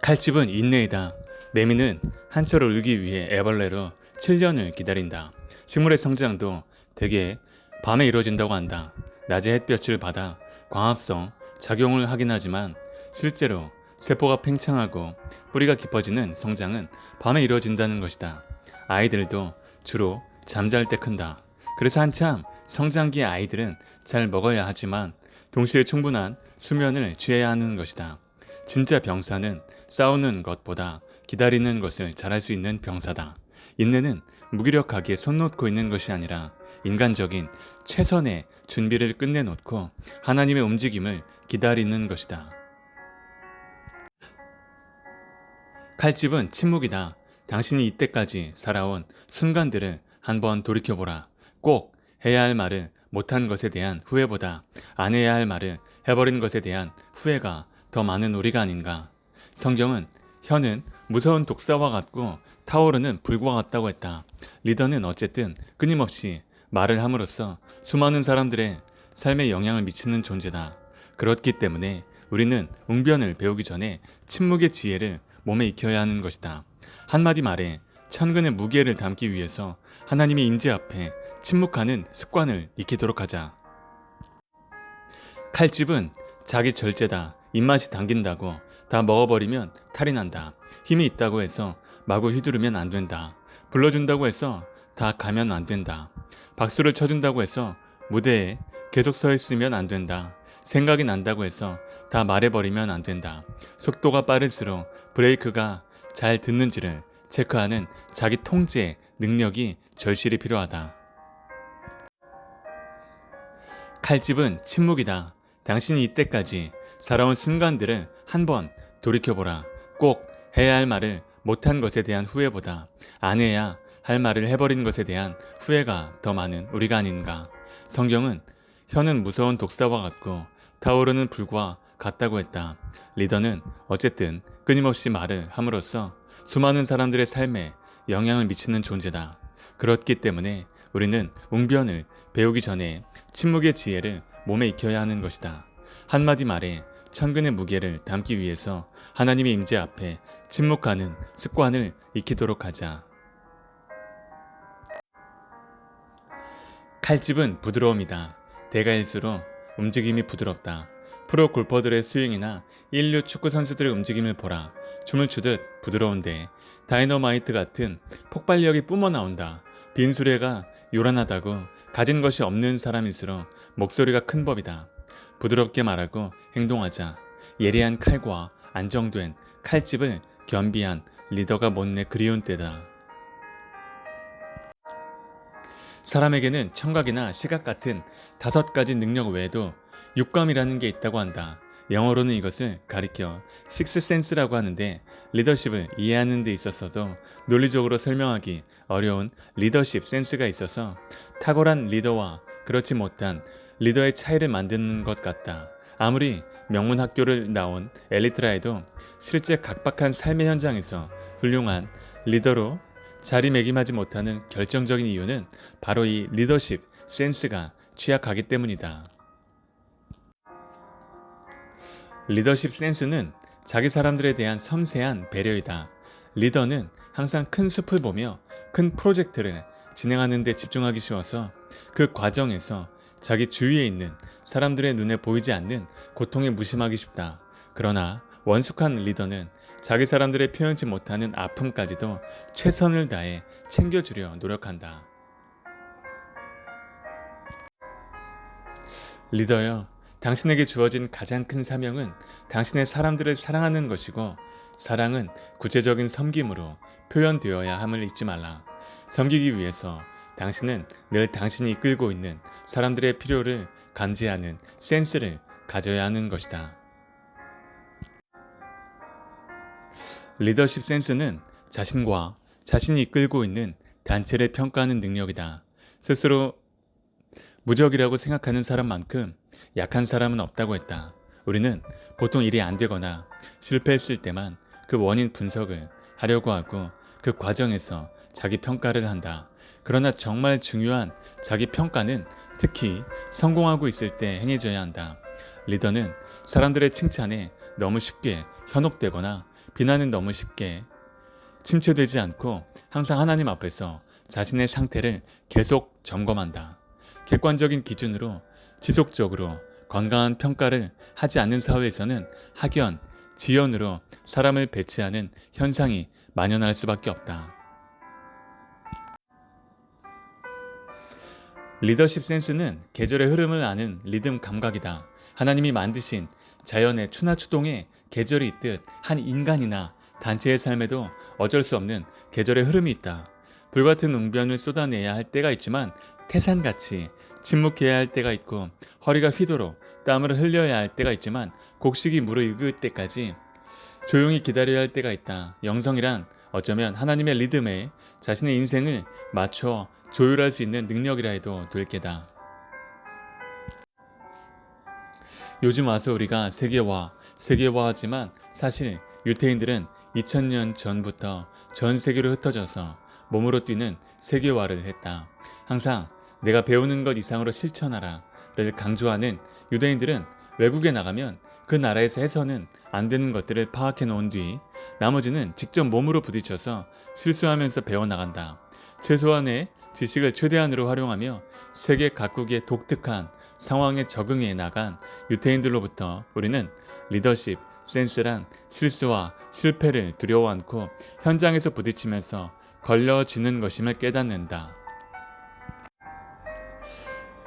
칼집은 인내이다. 매미는 한철을 울기 위해 애벌레로 7년을 기다린다. 식물의 성장도 대개 밤에 이루어진다고 한다. 낮에 햇볕을 받아 광합성 작용을 하긴 하지만 실제로 세포가 팽창하고 뿌리가 깊어지는 성장은 밤에 이루어진다는 것이다. 아이들도 주로 잠잘 때 큰다. 그래서 한참 성장기의 아이들은 잘 먹어야 하지만 동시에 충분한 수면을 취해야 하는 것이다. 진짜 병사는 싸우는 것보다 기다리는 것을 잘할 수 있는 병사다. 인내는 무기력하게 손 놓고 있는 것이 아니라 인간적인 최선의 준비를 끝내놓고 하나님의 움직임을 기다리는 것이다. 칼집은 침묵이다. 당신이 이때까지 살아온 순간들을 한번 돌이켜보라. 꼭 해야 할 말을 못한 것에 대한 후회보다 안 해야 할 말을 해버린 것에 대한 후회가 더 많은 우리가 아닌가. 성경은 혀는 무서운 독사와 같고 타오르는 불과 같다고 했다. 리더는 어쨌든 끊임없이 말을 함으로써 수많은 사람들의 삶에 영향을 미치는 존재다. 그렇기 때문에 우리는 웅변을 배우기 전에 침묵의 지혜를 몸에 익혀야 하는 것이다. 한마디 말에 천근의 무게를 담기 위해서 하나님의 임재 앞에 침묵하는 습관을 익히도록 하자. 칼집은 자기 절제다. 입맛이 당긴다고 다 먹어버리면 탈이 난다. 힘이 있다고 해서 마구 휘두르면 안 된다. 불러준다고 해서 다 가면 안 된다. 박수를 쳐준다고 해서 무대에 계속 서 있으면 안 된다. 생각이 난다고 해서 다 말해버리면 안 된다. 속도가 빠를수록 브레이크가 잘 듣는지를 체크하는 자기 통제 능력이 절실히 필요하다. 칼집은 침묵이다. 당신이 이때까지 살아온 순간들을 한번 돌이켜보라. 꼭 해야 할 말을 못한 것에 대한 후회보다 안 해야 할 말을 해버린 것에 대한 후회가 더 많은 우리가 아닌가. 성경은 혀는 무서운 독사와 같고 타오르는 불과 같다고 했다. 리더는 어쨌든 끊임없이 말을 함으로써 수많은 사람들의 삶에 영향을 미치는 존재다. 그렇기 때문에 우리는 웅변을 배우기 전에 침묵의 지혜를 몸에 익혀야 하는 것이다. 한마디 말에 천근의 무게를 담기 위해서 하나님의 임재 앞에 침묵하는 습관을 익히도록 하자. 칼집은 부드러움이다. 대가일수록 움직임이 부드럽다. 프로 골퍼들의 스윙이나 인류 축구 선수들의 움직임을 보라. 춤을 추듯 부드러운데 다이너마이트 같은 폭발력이 뿜어나온다. 빈수레가 요란하다고 가진 것이 없는 사람일수록 목소리가 큰 법이다. 부드럽게 말하고 행동하자. 예리한 칼과 안정된 칼집을 겸비한 리더가 못내 그리운 때다. 사람에게는 청각이나 시각 같은 5가지 능력 외에도 육감이라는 게 있다고 한다. 영어로는 이것을 가리켜 식스센스라고 하는데 리더십을 이해하는 데 있어서도 논리적으로 설명하기 어려운 리더십 센스가 있어서 탁월한 리더와 그렇지 못한 리더의 차이를 만드는 것 같다. 아무리 명문 학교를 나온 엘리트라 해도 실제 각박한 삶의 현장에서 훌륭한 리더로 자리매김하지 못하는 결정적인 이유는 바로 이 리더십 센스가 취약하기 때문이다. 리더십 센스는 자기 사람들에 대한 섬세한 배려이다. 리더는 항상 큰 숲을 보며 큰 프로젝트를 진행하는 데 집중하기 쉬워서 그 과정에서 자기 주위에 있는 사람들의 눈에 보이지 않는 고통에 무심하기 쉽다. 그러나 원숙한 리더는 자기 사람들의 표현치 못하는 아픔까지도 최선을 다해 챙겨주려 노력한다. 리더여, 당신에게 주어진 가장 큰 사명은 당신의 사람들을 사랑하는 것이고 사랑은 구체적인 섬김으로 표현되어야 함을 잊지 말라. 섬기기 위해서 당신은 늘 당신이 이끌고 있는 사람들의 필요를 감지하는 센스를 가져야 하는 것이다. 리더십 센스는 자신과 자신이 이끌고 있는 단체를 평가하는 능력이다. 스스로 무적이라고 생각하는 사람만큼 약한 사람은 없다고 했다. 우리는 보통 일이 안 되거나 실패했을 때만 그 원인 분석을 하려고 하고 그 과정에서 자기 평가를 한다. 그러나 정말 중요한 자기 평가는 특히 성공하고 있을 때 행해져야 한다. 리더는 사람들의 칭찬에 너무 쉽게 현혹되거나 비난은 너무 쉽게 침체되지 않고 항상 하나님 앞에서 자신의 상태를 계속 점검한다. 객관적인 기준으로 지속적으로 건강한 평가를 하지 않는 사회에서는 학연, 지연으로 사람을 배치하는 현상이 만연할 수밖에 없다. 리더십 센스는 계절의 흐름을 아는 리듬 감각이다. 하나님이 만드신 자연의 추나추동에 계절이 있듯 한 인간이나 단체의 삶에도 어쩔 수 없는 계절의 흐름이 있다. 불같은 웅변을 쏟아내야 할 때가 있지만 태산같이 침묵해야 할 때가 있고, 허리가 휘도록 땀을 흘려야 할 때가 있지만 곡식이 무르익을 때까지 조용히 기다려야 할 때가 있다. 영성이란 어쩌면 하나님의 리듬에 자신의 인생을 맞춰 조율할 수 있는 능력이라 해도 될 게다. 요즘 와서 우리가 세계화하지만 사실 유태인들은 2000년 전부터 전 세계로 흩어져서 몸으로 뛰는 세계화를 했다. 항상 내가 배우는 것 이상으로 실천하라를 강조하는 유대인들은 외국에 나가면 그 나라에서 해서는 안 되는 것들을 파악해 놓은 뒤 나머지는 직접 몸으로 부딪혀서 실수하면서 배워나간다. 최소한의 지식을 최대한으로 활용하며 세계 각국의 독특한 상황에 적응해 나간 유태인들로부터 우리는 리더십 센스란 실수와 실패를 두려워 않고 현장에서 부딪히면서 걸려지는 것임을 깨닫는다.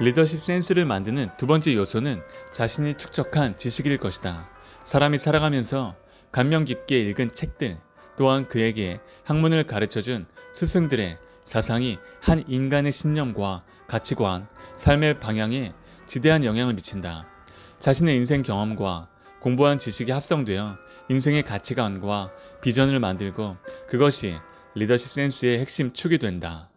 리더십 센스를 만드는 두 번째 요소는 자신이 축적한 지식일 것이다. 사람이 살아가면서 감명 깊게 읽은 책들, 또한 그에게 학문을 가르쳐준 스승들의 사상이 한 인간의 신념과 가치관, 삶의 방향에 지대한 영향을 미친다. 자신의 인생 경험과 공부한 지식이 합성되어 인생의 가치관과 비전을 만들고, 그것이 리더십 센스의 핵심 축이 된다.